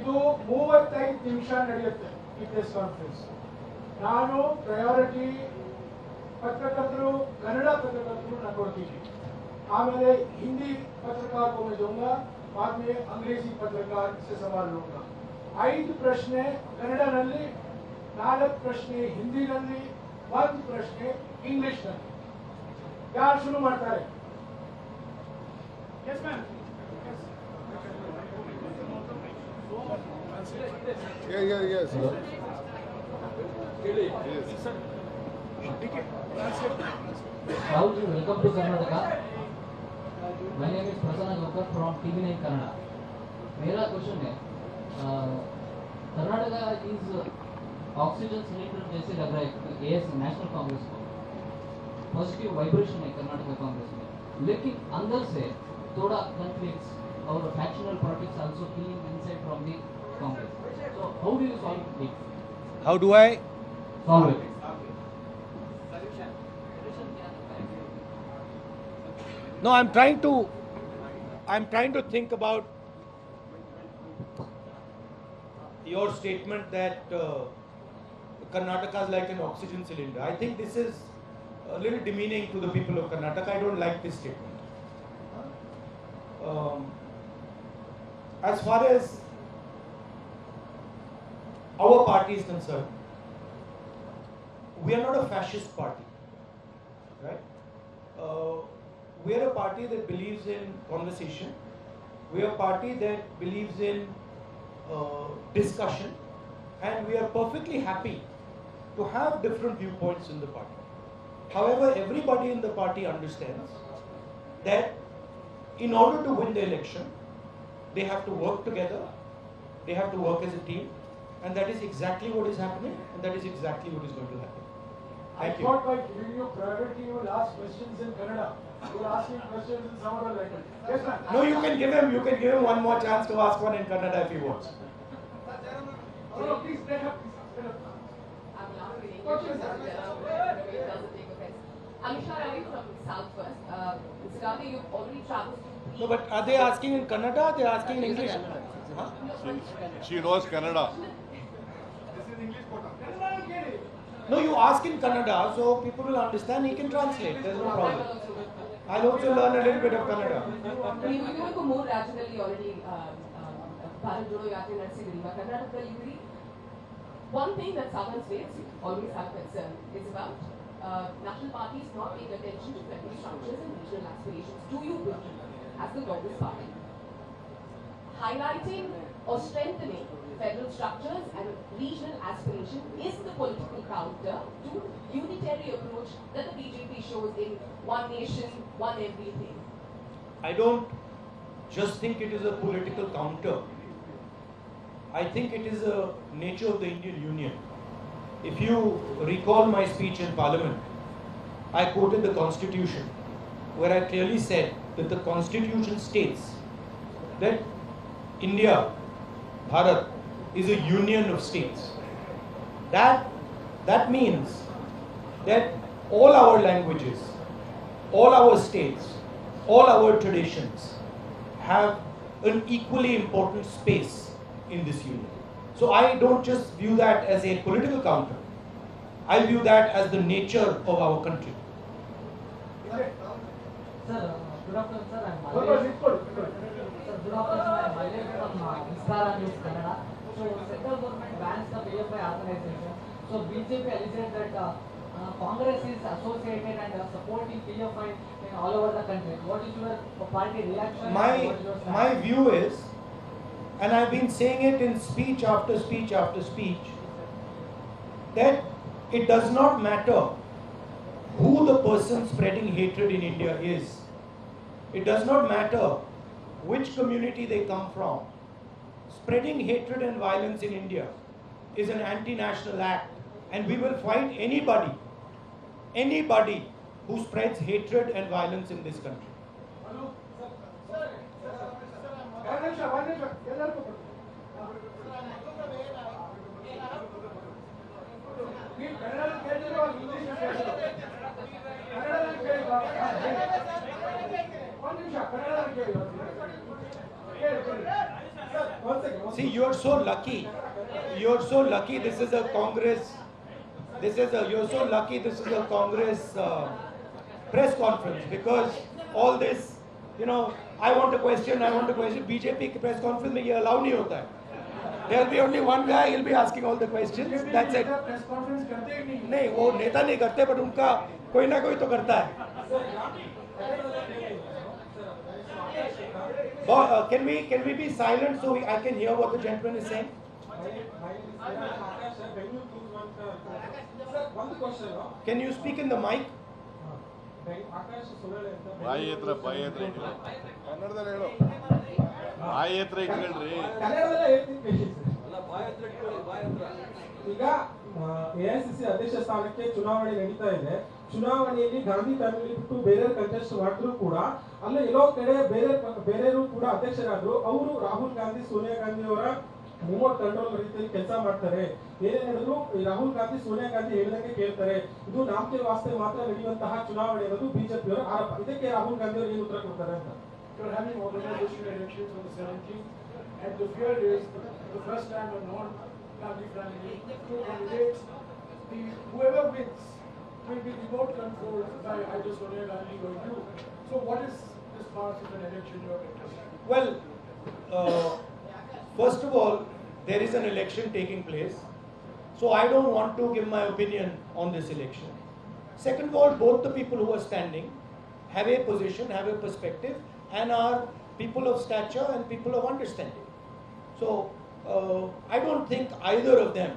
ಇದು 35 ನಿಮಿಷ ನಡೆಯುತ್ತೆ ಈ ಪ್ರೆಸ್ ಕಾನ್ಫರೆನ್ಸ್. ನಾನು ಪ್ರಯಾರಿಟಿ पत्रकारों कन्नड़ पत्रकारों न ಕೊಡ್ತೀನಿ, आमेले हिंदी पत्रकार को मैं दूंगा, बाद में अंग्रेजी पत्रकार से सवाल लूंगा. 5 प्रश्न कन्नड़ नल्ली, 4 प्रश्न हिंदी नल्ली, 1 प्रश्न इंग्लिश नल्ली. यार शुरू ಮಾಡ್ತಾರೆ? Yes ma'am. Yes. Rahul, welcome to Karnataka. My name is Prasanna Jomkar from TV9 Kannada. मेरा क्वेश्चन है, कर्नाटका इज ऑक्सीजन सिलेंडर जैसे लग रहा है एएस नेशनल कांग्रेस को. पॉजिटिव वाइब्रेशन है कर्नाटका कांग्रेस में, लेकिन अंदर से थोड़ा कॉन्फ्लिक्ट्स और factional politics also killing inside from the Congress. So how do you solve it? How do I solve it? No, I'm trying to think about your statement that Karnataka is like an oxygen cylinder. I think this is a little demeaning to the people of Karnataka. I don't like this statement. As far as our party is concerned, we are not a fascist party, right? We are a party that believes in conversation. We are a party that believes in discussion, and we are perfectly happy to have different viewpoints in the party. However, everybody in the party understands that in order to win the election, they have to work together, they have to work as a team, and that is exactly what is happening, and that is exactly what is going to happen. I thought by giving you priority, you will ask questions in Kannada. You are asking questions in some other language. Yes, ma'am. No, you can give him one more chance to ask one in Kannada if he wants. No, please, break up. Amisha Ravi from South West. Mr. Gandhi, you've already traveled to... No, but are they asking in Kannada or are they asking in English? Huh? She knows Kannada. No, you ask in Kannada so people will understand. He can translate. There's no problem. I'll also learn a little bit of Kannada. You will go more regionally already. Bharat Jodo Yatra in Karnataka, one thing that southern states always have concern is about national parties not paying attention to federal structures and regional aspirations. Do you believe, as the Congress party, highlighting or strengthening federal structures and regional aspiration is the political counter to unitary approach that the BJP shows in one nation, one everything? I don't just think it is a political counter. I think it is a nature of the Indian Union. If you recall my speech in Parliament, I quoted the Constitution, where I clearly said that the Constitution states that India, Bharat, is a union of states. That means that all our languages, all our states, all our traditions have an equally important space in this union. So I don't just view that as a political counter. I view that as the nature of our country. Sir, good afternoon, sir. I'm Malay. Sir, good afternoon. I'm Malay from Instagram News Kannada. So, central government bans the PFI organization. So, BJP alleged that Congress is associated and supporting PFI in all over the country. What is your party reaction? My view is, and I've been saying it in speech after speech after speech, that it does not matter who the person spreading hatred in India is. It does not matter which community they come from. Spreading hatred and violence in India is an anti-national act, and we will fight anybody who spreads hatred and violence in this country. See, you're so lucky. You're so lucky. This is a Congress. You're so lucky. This is a Congress press conference, because all this, I want a question. BJP की press conference में ये allow नहीं होता है. There'll be only one guy. He'll be asking all the questions. That's it. Press conference करते ही नहीं नहीं, वो नेता नहीं करते, but उनका कोई ना कोई तो करता है. Can we be silent so I can hear what the gentleman is saying? Can you speak in the mic? ಬಾಯಿ ಹತ್ರ ಕನ್ನಡದಲ್ಲಿ ಹೇಳು. ಬಾಯಿ ಹತ್ರ ಇಟ್ಕೊಳ್ರಿ. ಈಗ ಎಐಸಿಸಿ ಅಧ್ಯಕ್ಷ ಸ್ಥಾನಕ್ಕೆ ಚುನಾವಣೆ ನಡೀತಾ ಇದೆ. ಚುನಾವಣೆಯಲ್ಲಿ ಗಾಂಧಿ ಫ್ಯಾಮಿಲಿ ಬಿಟ್ಟು ಬೇರೆ ಕಂಟೆಸ್ಟ್ ಮಾಡಿದ್ರು ಕೂಡ ಅಲ್ಲ ಎಲ್ಲೋ ಕಡೆ ಬೇರೆಯವರು ಕೂಡ ಅಧ್ಯಕ್ಷರಾದ್ರು. ಅವರು ರಾಹುಲ್ ಗಾಂಧಿ ಸೋನಿಯಾ ಗಾಂಧಿ ಅವರ ರಿಮೋಟ್ ಕಂಟ್ರೋಲ್ ರೀತಿಯಲ್ಲಿ ಕೆಲಸ ಮಾಡ್ತಾರೆ. ಏನೇ ಹೇಳಿದ್ರು ರಾಹುಲ್ ಗಾಂಧಿ ಸೋನಿಯಾ ಗಾಂಧಿ ಹೇಳಿದಂಗೆ ಕೇಳ್ತಾರೆ. ಇದು ನಾಮಕೆ ವಾಸ್ತೆ ಮಾತ್ರ ನಡೆಯುವಂತಹ ಚುನಾವಣೆ ಅನ್ನೋದು ಬಿಜೆಪಿ ಅವರ ಆರೋಪ. ಇದಕ್ಕೆ ರಾಹುಲ್ ಗಾಂಧಿ ಅವರು ಏನು ಉತ್ತರ ಕೊಡ್ತಾರೆ ಅಂತ. You're having organizational elections on the 17th, and the fear is the first time a non-Gandhi family, two candidates, whoever wins will be remote controlled by either Sonia Gandhi or you. So what is this part of an election you are contesting? Well, first of all, there is an election taking place, so I don't want to give my opinion on this election. Second of all, both the people who are standing have a position, have a perspective, and are people of stature and people of understanding. So I don't think either of them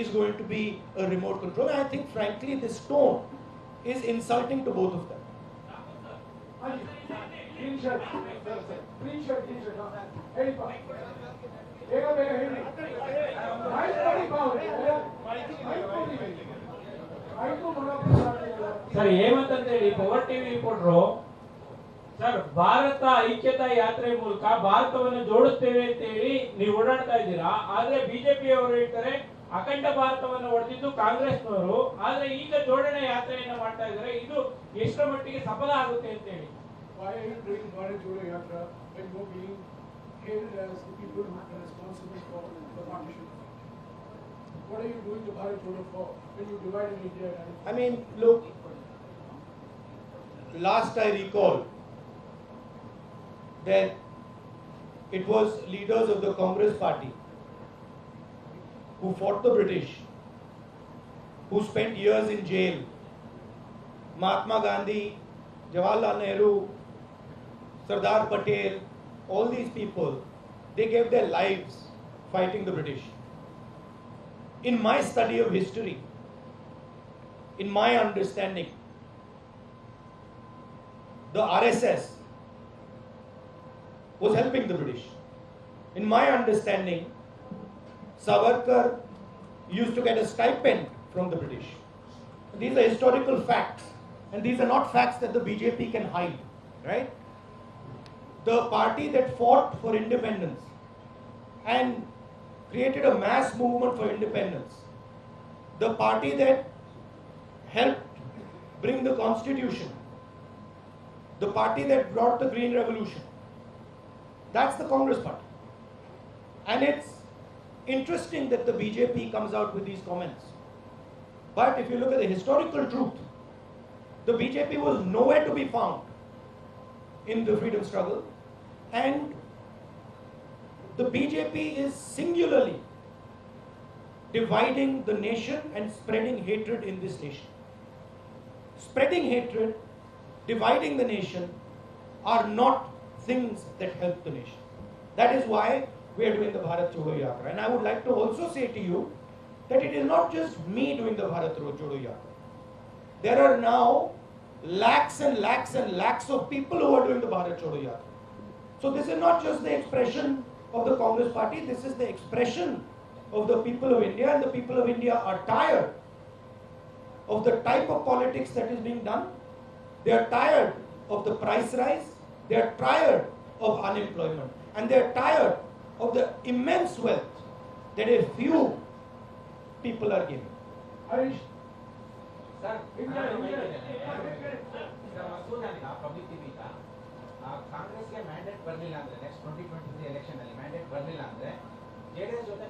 is going to be a remote control. I think frankly this tone is insulting to both of them. Green shirt. Green shirt. Hey, sir Hemanth ಹೇಳಿ Power TV reporter sir Bharat ಐಕ್ಯತಾ ಯಾತ್ರೆ ಮೂಲಕ ಭಾರತವನ್ನು ಜೋಡಿಸ್ತೇವೆ ಅಂತ ಹೇಳಿ ನೀವು ಓಡಾಡ್ತಾ ಇದ್ದೀರಾ. ಆದ್ರೆ ಬಿಜೆಪಿ ಅವರು ಹೇಳ್ತಾರೆ ಅಖಂಡ ಭಾರತವನ್ನು ಹೊಡೆದಿದ್ದು ಕಾಂಗ್ರೆಸ್ನವರು. ಆದ್ರೆ ಈಗ ಜೋಡಣೆ ಯಾತ್ರೆಯನ್ನ ಮಾಡ್ತಾ ಇದ್ದಾರೆ. ಇದು ಎಷ್ಟರ ಮಟ್ಟಿಗೆ ಸಫಲ ಆಗುತ್ತೆ ಅಂತ ಹೇಳಿ. Why are you doing Bharat Jodo Yatra when you're being hailed as the people who are responsible for the partition? What are you doing the Bharat Jodo for when you divide in India? I mean, look, last I recall that it was leaders of the Congress party who fought the British, who spent years in jail. Mahatma Gandhi, Jawaharlal Nehru, Sardar Patel, all these people, they gave their lives fighting the British. In my study of history, in my understanding, the RSS was helping the British. In my understanding, Savarkar used to get a stipend from the British. These are historical facts, and these are not facts that the BJP can hide, right? The party that fought for independence and created a mass movement for independence, the party that helped bring the constitution, the party that brought the Green Revolution, that's the Congress party. And it's interesting that the BJP comes out with these comments. But if you look at the historical truth, the BJP was nowhere to be found in the freedom struggle, and the BJP is singularly dividing the nation and spreading hatred in this nation. Spreading hatred, dividing the nation are not things that help the nation. That is why we are doing the Bharat Jodo Yatra. And I would like to also say to you that it is not just me doing the Bharat Jodo Yatra. There are now lakhs and lakhs and lakhs of people who are doing the Bharat Jodo Yatra. So this is not just the expression of the Congress party, this is the expression of the people of India, and the people of India are tired of the type of politics that is being done. They are tired of the price rise, they are tired of unemployment, and they are tired of the immense wealth that a few people are giving. Harish, sir ಕಾಂಗ್ರೆಸ್ಗೆ mandate ಬರಲಿಲ್ಲ ಅಂದ್ರೆ next 2023 election ಅಲ್ಲಿ mandate ಬರಲಿಲ್ಲ ಅಂದ್ರೆ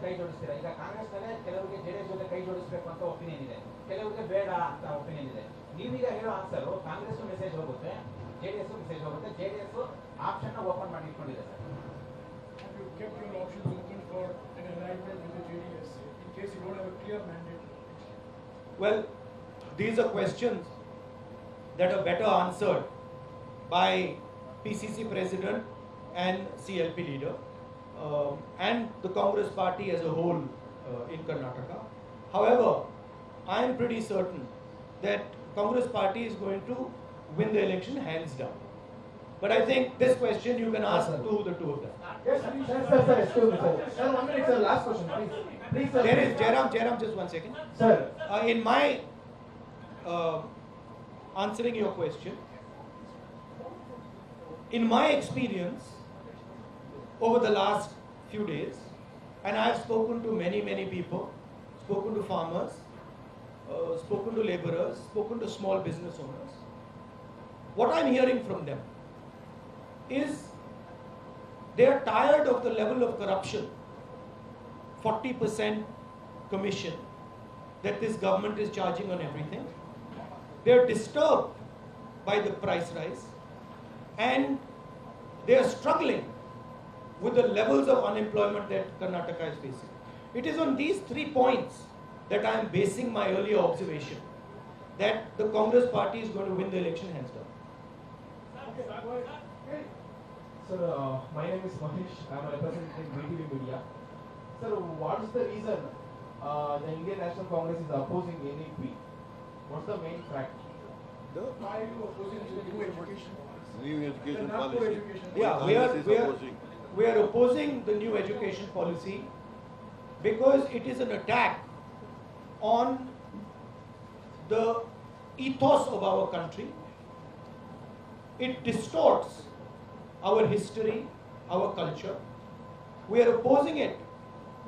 ಕೈ ಜೋಡಿಸ್ತೀರಾ? ಈಗ ಕಾಂಗ್ರೆಸ್ ಮೇಲೆ ಕೆಲವರಿಗೆ ಜೆಡಿಎಸ್ ಜೊತೆ ಕೈ ಜೋಡಿಸಬೇಕು ಅಂತ ಒಪಿನಿಯನ್ ಇದೆ, ಕೆಲವರಿಗೆ ಬೇಡ ಅಂತ ಒಪಿನಿಯನ್ ಇದೆ. ನೀವೀಗ ಹೇಳೋ ಆನ್ಸರ್ ಕಾಂಗ್ರೆಸ್ ಮೆಸೇಜ್ ಹೋಗುತ್ತೆ, ಜೆಡಿಎಸ್ ಮೆಸೇಜ್ ಹೋಗುತ್ತೆ. ಜೆಡಿಎಸ್ ಆಪ್ಷನ್ ಓಪನ್ ಮಾಡಿ ಇಟ್ಕೊಂಡಿದೆ sir. Have you kept your options open for an alignment with the JDS in case you don't have a clear mandate? Well, these are questions that are better answered by PCC President and CLP leader and the Congress party as a whole in Karnataka. However, I am pretty certain that Congress party is going to win the election hands down. But I think this question you can ask to the two of them. Yes, sir, excuse me, sir. Sir, 1 minute, sir, last question, please. Please, sir. There is Jairam, just 1 second. Sir. In my answering your question, in my experience over the last few days, and I have spoken to many people, spoken to farmers, spoken to laborers, spoken to small business owners, what I'm hearing from them is they are tired of the level of corruption, 40% commission that this government is charging on everything. They are disturbed by the price rise and they are struggling with the levels of unemployment that Karnataka is facing. It is on these 3 points that I am basing my earlier observation that the Congress party is going to win the election hands down. Sir, my name is Mahesh. I am representing BTV Media. Sir, what is the reason the Indian National Congress is opposing NEP? What's the main fact? Why are you opposing the new education policy? New education The NAPO policy. education Yeah, Congress is opposing. we are opposing the new education policy because it is an attack on the ethos of our country. It distorts our history, our culture. We are opposing it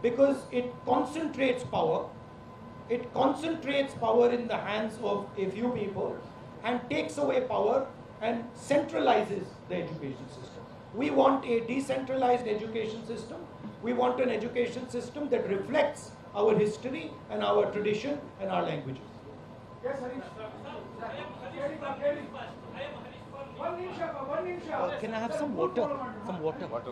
because it concentrates power. It concentrates power in the hands of a few people and takes away power and centralizes the education system. We want a decentralized education system. We want an education system that reflects our history and our tradition and our languages. Yes, Harish. One Nisha. Can I have some water? Some water. Water.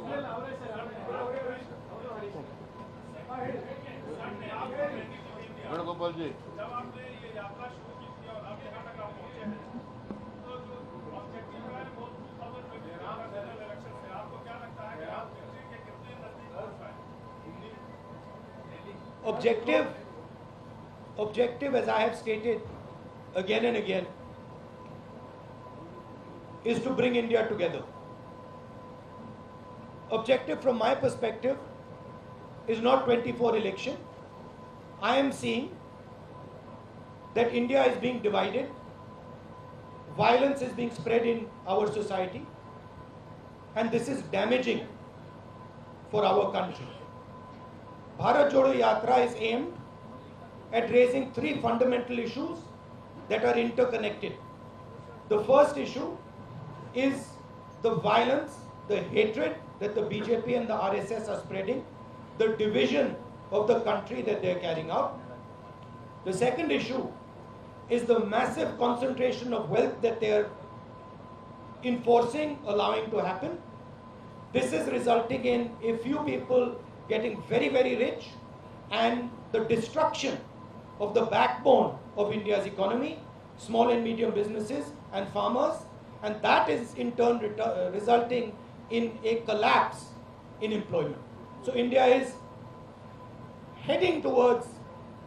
Venugopal ji, जब आपने ये यात्रा शुरू की थी और आप कर्नाटक पहुंचे हैं, तो जो ऑब्जेक्टिव है वो 2020 जनरल इलेक्शन से आपको क्या लगता है कि आप दिल्ली के कितने नजदीक पहुंच पाए? Objective, as I have stated again and again, is to bring India together. Objective from my perspective is not 24 election. I am seeing that India is being divided, violence is being spread in our society, and this is damaging for our country. Bharat Jodo Yatra is aimed at raising 3 fundamental issues that are interconnected. The first issue is the violence, the hatred that the BJP and the RSS are spreading, the division of the country that they are carrying out. The second issue is the massive concentration of wealth that they are enforcing, allowing to happen. This is resulting in a few people getting very, very rich and the destruction of the backbone of India's economy, small and medium businesses and farmers, and that is in turn resulting in a collapse in employment. So India is heading towards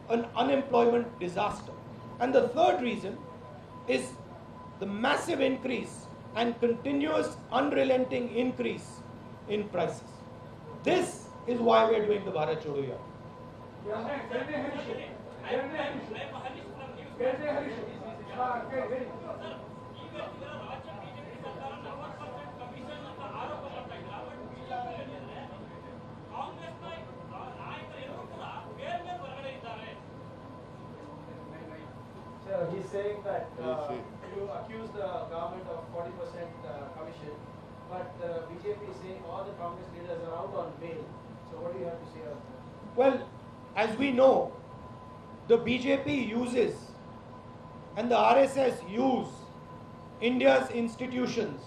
an unemployment disaster. And the third reason is the massive increase and continuous unrelenting increase in prices. This is why we are doing the Bharat Jodo Yatra. He's saying that Yes, you accuse the government of 40% commission, but BJP is saying all the Congress leaders are out on bail. So what do you have to say about that? Well, as we know, the BJP uses and the RSS use India's institutions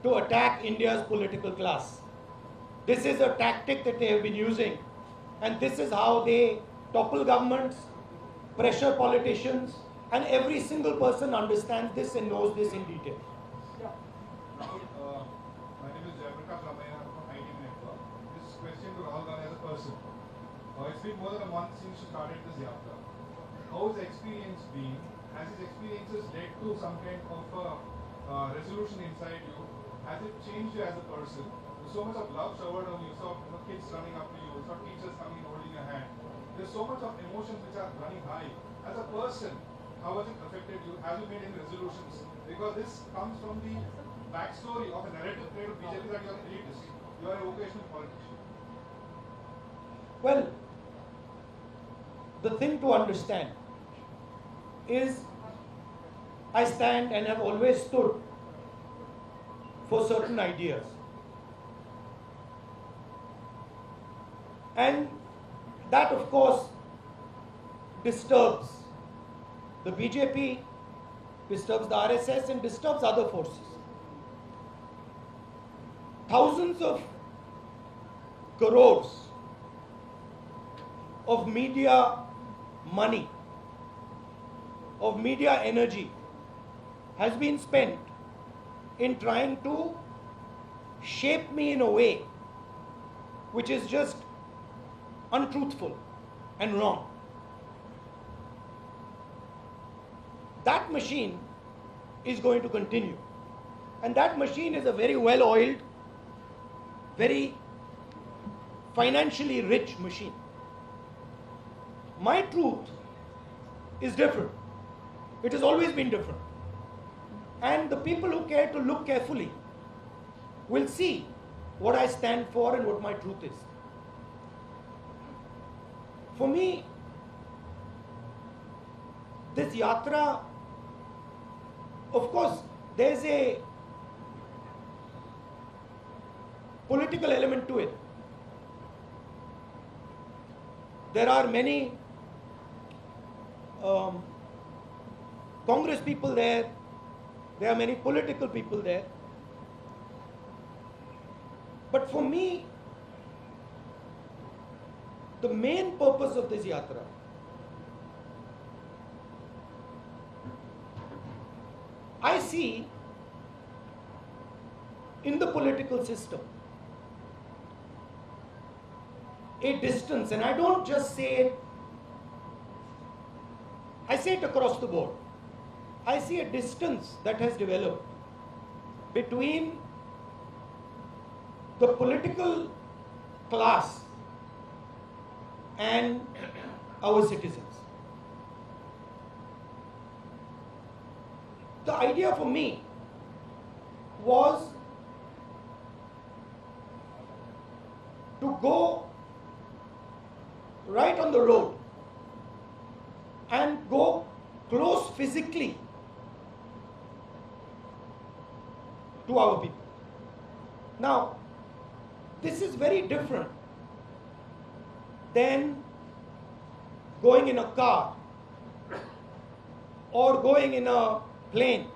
to attack India's political class. This is a tactic that they have been using, and this is how they topple governments, pressure politicians, and every single person understands this and knows this in detail. Rahul, my name is Jemकर from ABP Network. This question to Rahul Gandhi as a person. It's been more than a month since you started this yatra. How has the experience been? Has his experiences led to some kind of resolution inside you? Has it changed you as a person? There's so much of love showered on you. You saw kids running up to you. You saw teachers coming and holding your hand. There's so much of emotions which are running high. As a person, how has it affected you? Have you made any resolutions? Because this comes from the backstory of a narrative created of BJP that you are an elitist. You are a vocational politician. Well, the thing to understand is I stand and have always stood for certain ideas. And that, of course, disturbs the BJP, disturbs the RSS, and disturbs other forces. Thousands of crores of media money, of media energy has been spent in trying to shape me in a way which is just untruthful and wrong. That machine is going to continue. And that machine is a very well-oiled, very financially rich machine. My truth is different. It has always been different. And the people who care to look carefully will see what I stand for and what my truth is. For me, this yatra, of course, there's a political element to it. There are many Congress people there. There are many political people there. But for me, the main purpose of this yatra I see in the political system a distance, and I don't just say it, I say it across the board. I see a distance that has developed between the political class and our citizens. The idea for me was to go right on the road and go close physically to our people. Now, this is very different than going in a car or going in a plane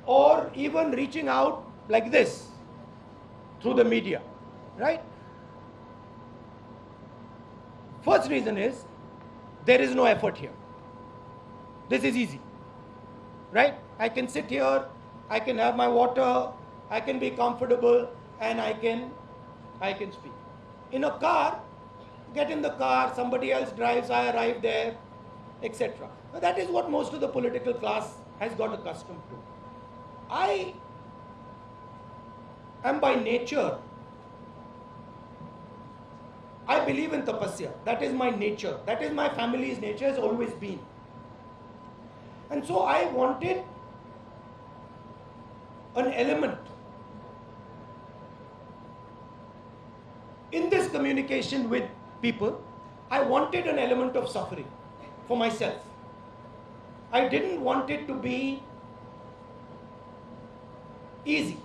or even reaching out like this through the media, right? First reason is there is no effort here. This is easy, right? I can sit here, I can have my water, I can be comfortable, and I can speak. In a car, get in the car, somebody else drives, I arrive there, etc. That is what most of the political class has got accustomed to. I am by nature, I believe in tapasya. That is my nature. That is my family's nature, has always been. And so I wanted an element in this communication with people. I wanted an element of suffering for myself. I didn't want it to be easy.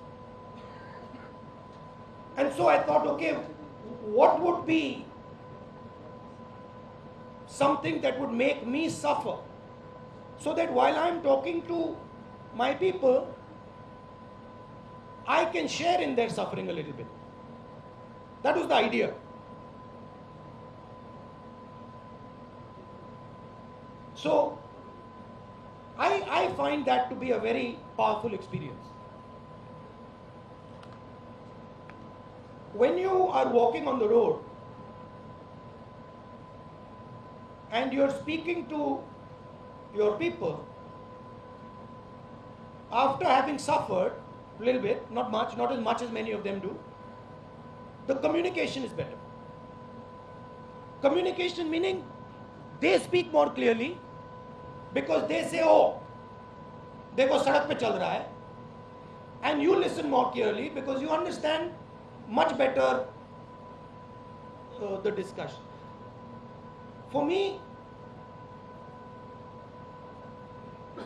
And so I thought, okay, what would be something that would make me suffer, so that while I'm talking to my people, I can share in their suffering a little bit. That was the idea. So, I find that to be a very powerful experience. When you are walking on the road and you're speaking to your people, after having suffered a little bit, not much, not as much as many of them do, the communication is better. Communication meaning they speak more clearly because they say, oh, देखो सड़क पे चल रहा है, and you listen more clearly because you understand much better the discussion. For me,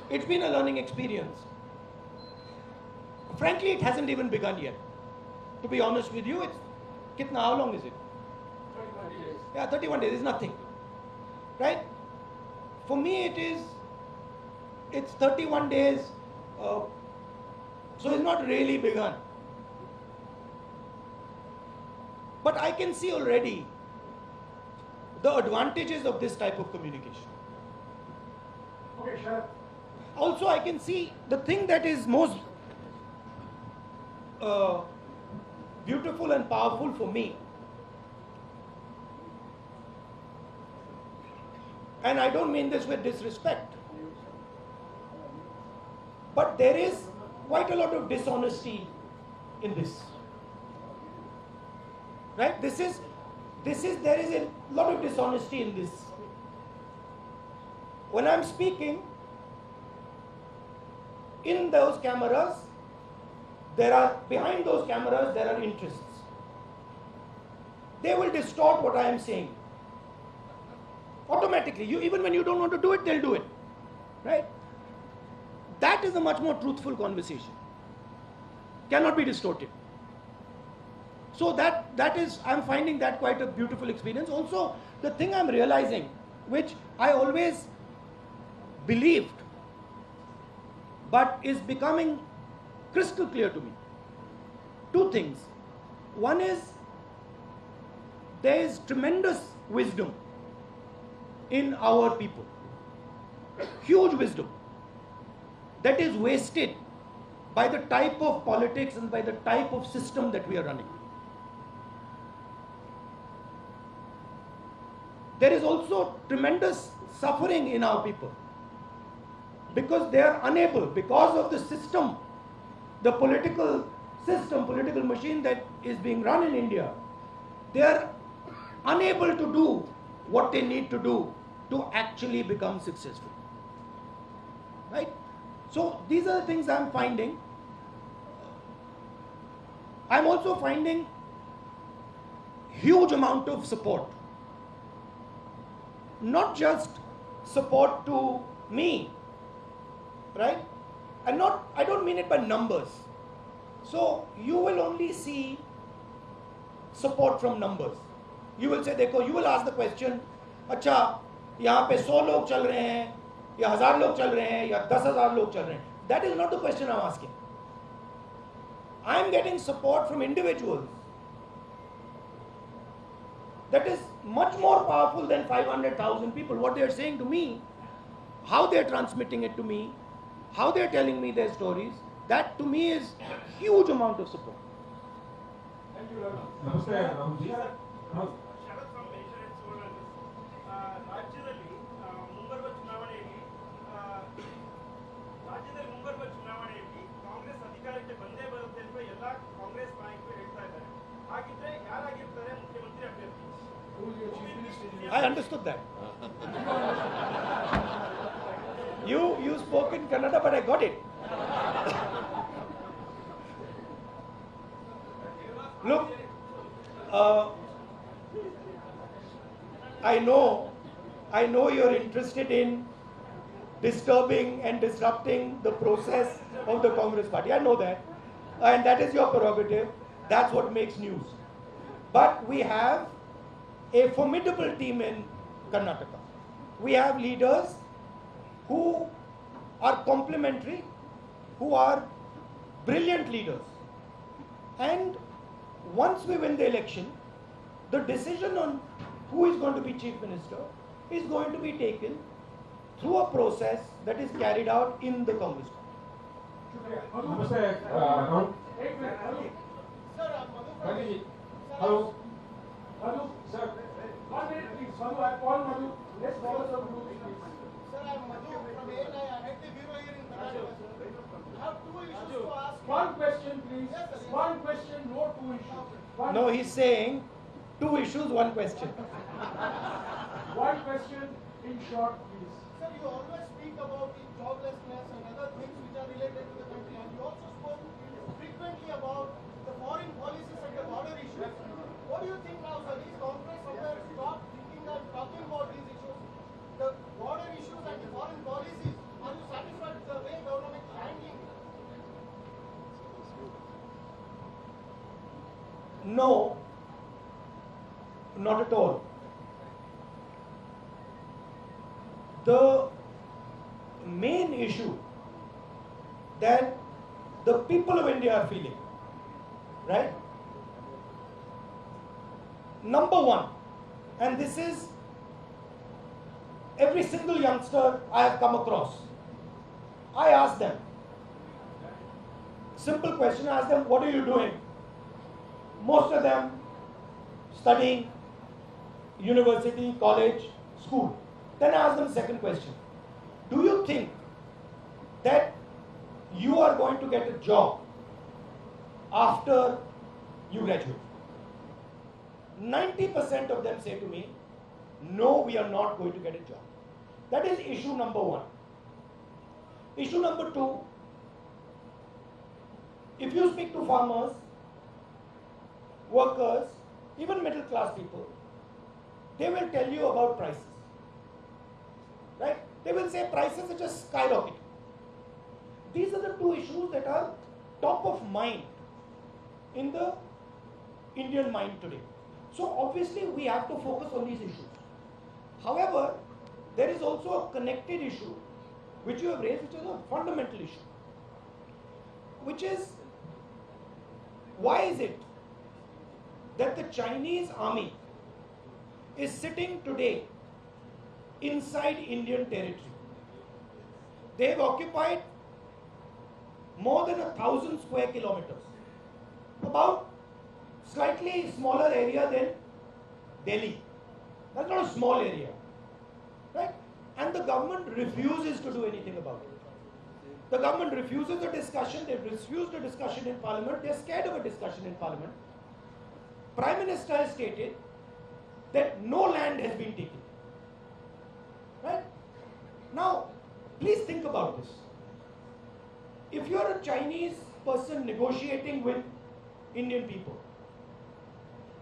it's been a learning experience. Frankly, it hasn't even begun yet. To be honest with you, how long is it? 31 days. Yeah, 31 days is nothing. Right? For me, it's 31 days, so it's not really begun. But I can see already the advantages of this type of communication. Okay, sure. Also, I can see the thing that is most beautiful and powerful for me, and I don't mean this with disrespect, but there is quite a lot of dishonesty in this. Right? There is a lot of dishonesty in this. When I'm speaking, in those cameras, behind those cameras, there are interests. They will distort what I am saying. Automatically. Even when you don't want to do it, they'll do it. Right? That is a much more truthful conversation. Cannot be distorted. So that is, I'm finding that quite a beautiful experience. Also, the thing I'm realizing, which I always believed, but is becoming crystal clear to me. Two things. One is, there is tremendous wisdom in our people. Huge wisdom that is wasted by the type of politics and by the type of system that we are running. There is also tremendous suffering in our people because they are unable, because of the system, the political system, political machine that is being run in India, they are unable to do what they need to do to actually become successful. Right? So these are the things I'm finding. I'm also finding huge amount of support. Not just support to me, right? And I don't mean it by numbers. So you will only see support from numbers. You will say, देखो, you will ask the question, अच्छा, यहाँ पे 100 लोग चल रहे हैं, या 1000 लोग चल रहे हैं, या 10,000 लोग चल रहे हैं. That is not the question I'm asking. I am getting support from individuals. That is much more powerful than 500,000 people. What they are saying to me, how they are transmitting it to me, how they are telling me their stories, that to me is huge amount of support. Thank you very much. ನಮಸ್ತೆ ರಾಹುಲ್ಜಿ. ಶರತ್ from insurance ರಾಜ್ಯದಲ್ಲಿ ಮುಂಬರುವ ಚುನಾವಣೆಯಲ್ಲಿ ಕಾಂಗ್ರೆಸ್ ಅಧಿಕಾರಕ್ಕೆ ಬಂದೇ ಬರುತ್ತೆ ಅಂತ ಎಲ್ಲ ಕಾಂಗ್ರೆಸ್ ನಾಯಕರು ಹೇಳ್ತಾ ಇದ್ದಾರೆ. ಹಾಗಿದ್ರೆ ಯಾರಾಗಿರ್ತಾರೆ ಮುಖ್ಯಮಂತ್ರಿ ಅಭ್ಯರ್ಥಿ? I understood that. You spoke in Kannada, but I got it. Look, I know you're interested in disturbing and disrupting the process of the Congress party. I know that. And that is your prerogative. That's what makes news. But we have a formidable team in Karnataka. we have leaders who are complementary, who are brilliant leaders. And once we win the election, the decision on who is going to be Chief Minister is going to be taken through a process that is carried out in the Congress. Namaste, Rahul. Gandhi ji. Hello. Madhu, sir. 1 minute, please. Madhu, I call Madhu. Let's follow the rules, please. Sir, I'm Madhu from ANI. I head the bureau here in Karnataka. I have 2 issues to ask. One question, please. Yes, sir. One question, no 2 issues. No, he's saying 2 issues, 1 question. One question in short, please. Sir, you always speak about the joblessness and other things which are related to the country, and you also spoke frequently about the foreign policies and the border issues. What do you think now, sir? Is Congress somewhere stop thinking and talking about these issues? The border issues and the foreign policies, are you satisfied with the way government is handling it? No, not at all. The main issue that the people of India are feeling, right? Number one, and this is every single youngster I have come across, I ask them, simple question, I ask them, what are you doing? Most of them studying, university, college, school. Then I ask them second question. Do you think that you are going to get a job after you graduate? 90% of them say to me, no, we are not going to get a job. That is issue number one. Issue number two, if you speak to farmers, workers, even middle class people, they will tell you about prices. Right? They will say prices are just skyrocketing. These are the 2 issues that are top of mind in the Indian mind today. So obviously we have to focus on these issues. However, there is also a connected issue which you have raised, which is a fundamental issue, which is, why is it that the Chinese army is sitting today inside Indian territory? They have occupied more than 1,000 square kilometers, about slightly smaller area than Delhi. That's not a small area, right? And the government refuses to do anything about it. The government refuses a discussion. They've refused a discussion in Parliament. They're scared of a discussion in Parliament. Prime Minister has stated that no land has been taken. Right? Now, please think about this. If you're a Chinese person negotiating with Indian people,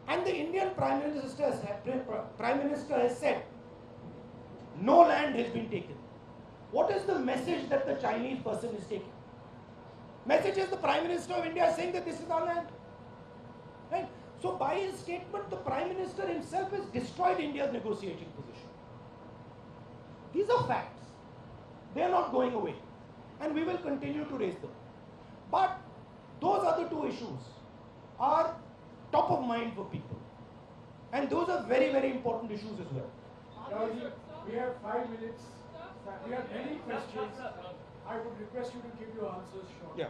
and the Indian Prime Minister has said, no land has been taken, what is the message that the Chinese person is taking? Message is the Prime Minister of India is saying that this is our land. Right? So by his statement, the Prime Minister himself has destroyed India's negotiating position. These are facts. They are not going away. And we will continue to raise them. But those other 2 issues are top of mind for people. And those are very, very important issues as well. We have 5 minutes. We have many questions. I would request you to keep your answers short. Yeah.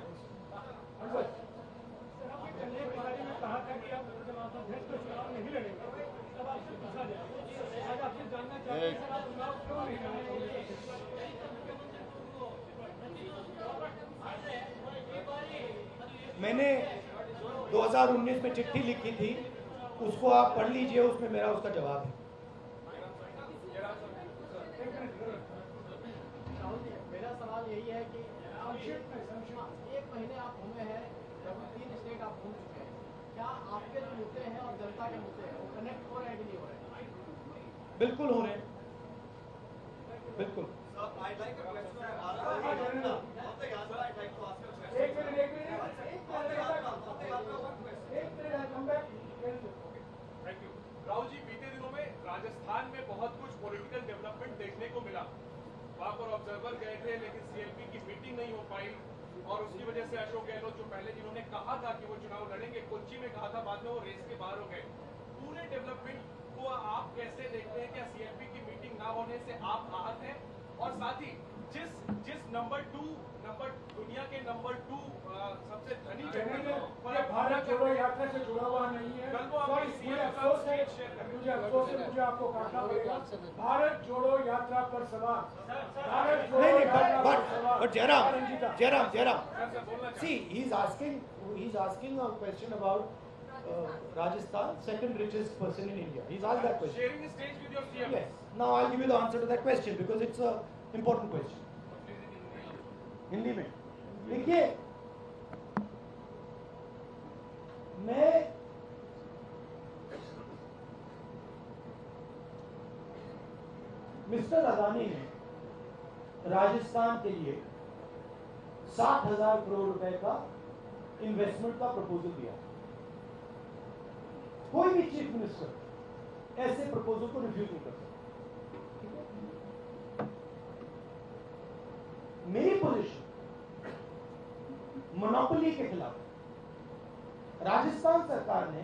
मैंने 2019 में चिट्ठी लिखी थी, उसको आप पढ़ लीजिए, उसमें मेरा उसका जवाब है। मेरा सवाल यही है कि 1 महीने आप घूमे हैं, 3 स्टेट आप घूम चुके हैं, क्या आपके जो मुद्दे हैं और जनता के मुद्दे हैं वो कनेक्ट हो रहे हैं कि नहीं हो रहे हैं? बिल्कुल हो रहे हैं, बिल्कुल। राहुल जी, बीते दिनों में राजस्थान राजस्थान में बहुत कुछ पॉलिटिकल डेवलपमेंट देखने को मिला। वहाँ पर ऑब्जर्वर गए थे, लेकिन सीएलपी की मीटिंग नहीं हो पाई और उसकी वजह से अशोक गहलोत जो पहले जिन्होंने कहा था कि वो चुनाव लड़ेंगे, कोच्चि में कहा था, बाद में वो रेस के बाहर हो गए। पूरे डेवलपमेंट को आप कैसे देखते हैं? क्या सीएलपी की मीटिंग ना होने से आप आहत हैं? और साथ ही जिस नंबर 2 दुनिया के नंबर 2 सबसे धनी व्यक्ति ये भारत जोड़ो यात्रा से जुड़ा हुआ नहीं है। मुझे अफसोस है, मुझे आपको कहना पड़ेगा, भारत जोड़ो यात्रा पर सवाल, भारत जोड़ो यात्रा पर सवाल। But Jairam, see, he's asking a question about Rajasthan, second richest person in India. He's asked that question. Sharing the stage with your CM. Yes. Now I'll give you the answer to that question because it's a important question. Hindi में देखिए, मैं mister Adani ने राजस्थान के लिए 60,000 करोड़ रुपए का investment का proposal दिया। कोई भी चीफ मिनिस्टर ऐसे प्रपोजल को रिफ्यूज नहीं कर सकता। मेरी पोजीशन मोनोपोली के खिलाफ। राजस्थान सरकार ने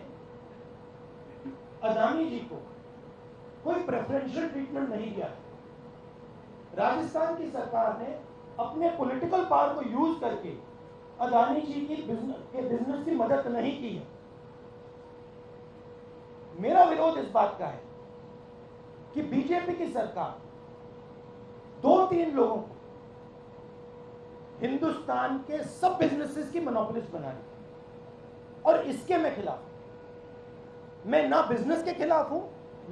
अदानी जी को कोई प्रेफरेंशियल ट्रीटमेंट नहीं दिया। राजस्थान की सरकार ने अपने पॉलिटिकल पावर को यूज करके अदानी जी की बिजनेस की मदद नहीं की है। मेरा विरोध इस बात का है कि बीजेपी की सरकार 2-3 लोगों को हिंदुस्तान के सब बिजनेसेस की मोनोपोलिस्ट बना रही, और इसके मैं खिलाफ हूं। मैं ना बिजनेस के खिलाफ हूं,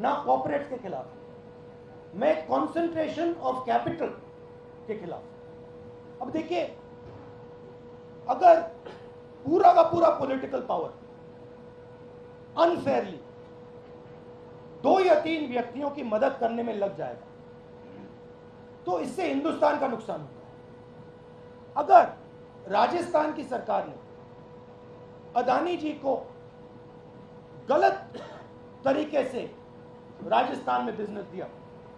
ना कॉर्पोरेट के खिलाफ हूं। मैं कंसंट्रेशन ऑफ कैपिटल के खिलाफ हूं। अब देखिए, अगर पूरा का पूरा पॉलिटिकल पावर अनफेयरली 2 या 3 व्यक्तियों की मदद करने में लग जाएगा तो इससे हिंदुस्तान का नुकसान होगा। अगर राजस्थान की सरकार ने अदानी जी को गलत तरीके से राजस्थान में बिजनेस दिया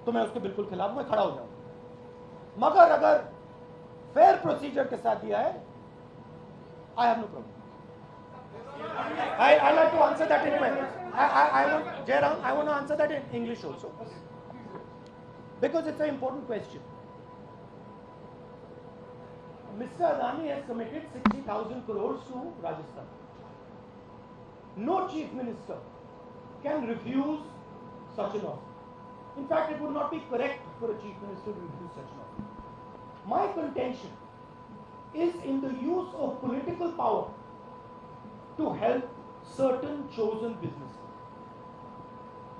तो मैं उसके बिल्कुल खिलाफ मैं खड़ा हो जाऊंगा। मगर अगर फेयर प्रोसीजर के साथ दिया है, I have no problem. I like to answer that in Jairam, I want to answer that in English also because it's an important question. Mr. Adani has committed 60,000 crores to Rajasthan. No chief minister can refuse such an offer. In fact, it would not be correct for a chief minister to refuse such an offer. My contention is in the use of political power to help certain chosen businesses.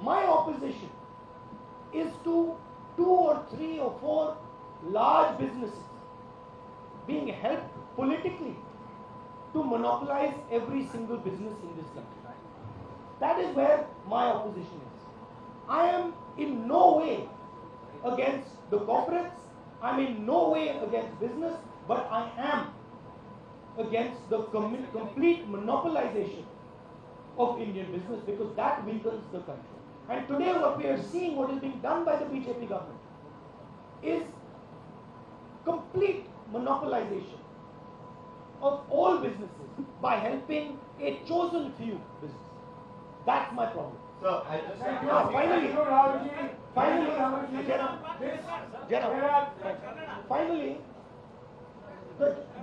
My opposition is to 2 or 3 or 4 large businesses being helped politically to monopolize every single business in this country. That is where my opposition is. I am in no way against the corporates, I'm in no way against business, but I am against the complete monopolization of Indian business because that weakens the country. And today what we are seeing, what is being done by the BJP government is complete monopolization of all businesses by helping a chosen few businesses. That's my problem. So, I just finally,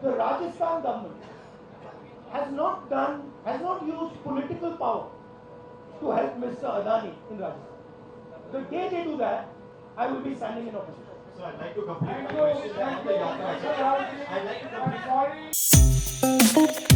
the Rajasthan government has not used political power to help Mr. Adani in Rajasthan. The day they do that, I will be standing in opposition. So I'd like to complete my question. Thank you.